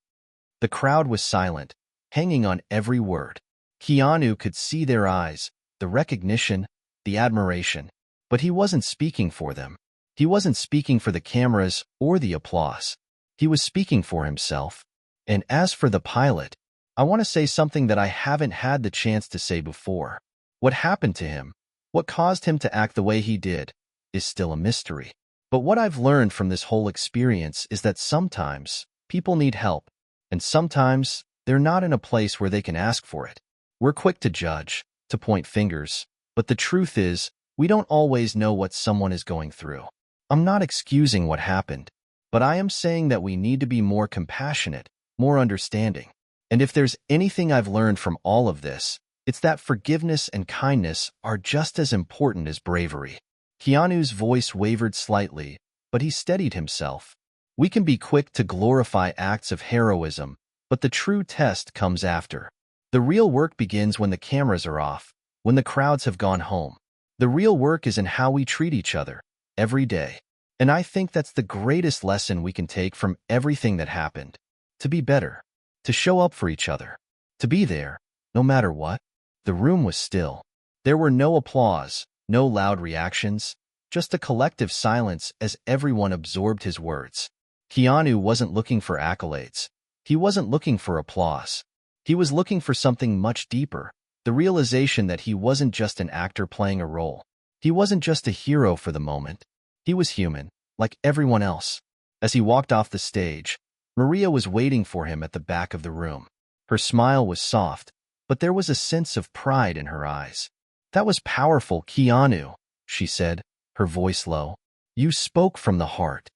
The crowd was silent, hanging on every word. Keanu could see their eyes, the recognition, the admiration, but he wasn't speaking for them. He wasn't speaking for the cameras or the applause. He was speaking for himself. And as for the pilot, I want to say something that I haven't had the chance to say before. What happened to him, what caused him to act the way he did, is still a mystery. But what I've learned from this whole experience is that sometimes people need help, and sometimes they're not in a place where they can ask for it. We're quick to judge, to point fingers, but the truth is, we don't always know what someone is going through. I'm not excusing what happened, but I am saying that we need to be more compassionate, more understanding. And if there's anything I've learned from all of this, it's that forgiveness and kindness are just as important as bravery. Keanu's voice wavered slightly, but he steadied himself. We can be quick to glorify acts of heroism, but the true test comes after. The real work begins when the cameras are off, when the crowds have gone home. The real work is in how we treat each other, every day. And I think that's the greatest lesson we can take from everything that happened. To be better, to show up for each other, to be there, no matter what. The room was still. There were no applause, no loud reactions, just a collective silence as everyone absorbed his words. Keanu wasn't looking for accolades. He wasn't looking for applause. He was looking for something much deeper, the realization that he wasn't just an actor playing a role. He wasn't just a hero for the moment. He was human, like everyone else. As he walked off the stage, Maria was waiting for him at the back of the room. Her smile was soft, but there was a sense of pride in her eyes. "That was powerful, Keanu," she said, her voice low. "You spoke from the heart."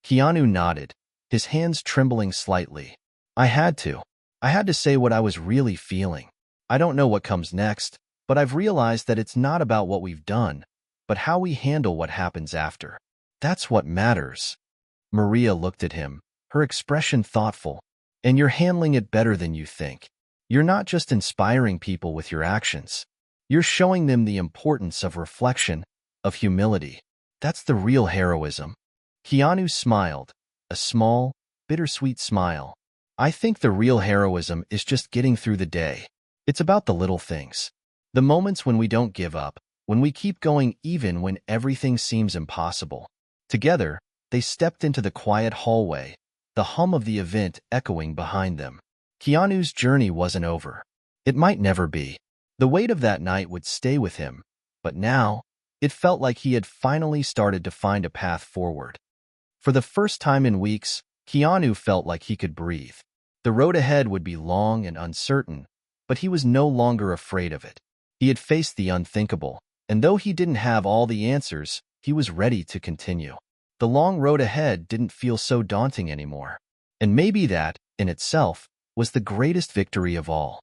Keanu nodded, his hands trembling slightly. I had to say what I was really feeling. I don't know what comes next, but I've realized that it's not about what we've done, but how we handle what happens after. That's what matters." Maria looked at him, her expression thoughtful. "And you're handling it better than you think. You're not just inspiring people with your actions. You're showing them the importance of reflection, of humility. That's the real heroism." Keanu smiled, a small, bittersweet smile. "I think the real heroism is just getting through the day. It's about the little things. The moments when we don't give up, when we keep going even when everything seems impossible." Together, they stepped into the quiet hallway, the hum of the event echoing behind them. Keanu's journey wasn't over. It might never be. The weight of that night would stay with him, but now, it felt like he had finally started to find a path forward. For the first time in weeks, Keanu felt like he could breathe. The road ahead would be long and uncertain, but he was no longer afraid of it. He had faced the unthinkable, and though he didn't have all the answers, he was ready to continue. The long road ahead didn't feel so daunting anymore. And maybe that, in itself, was the greatest victory of all.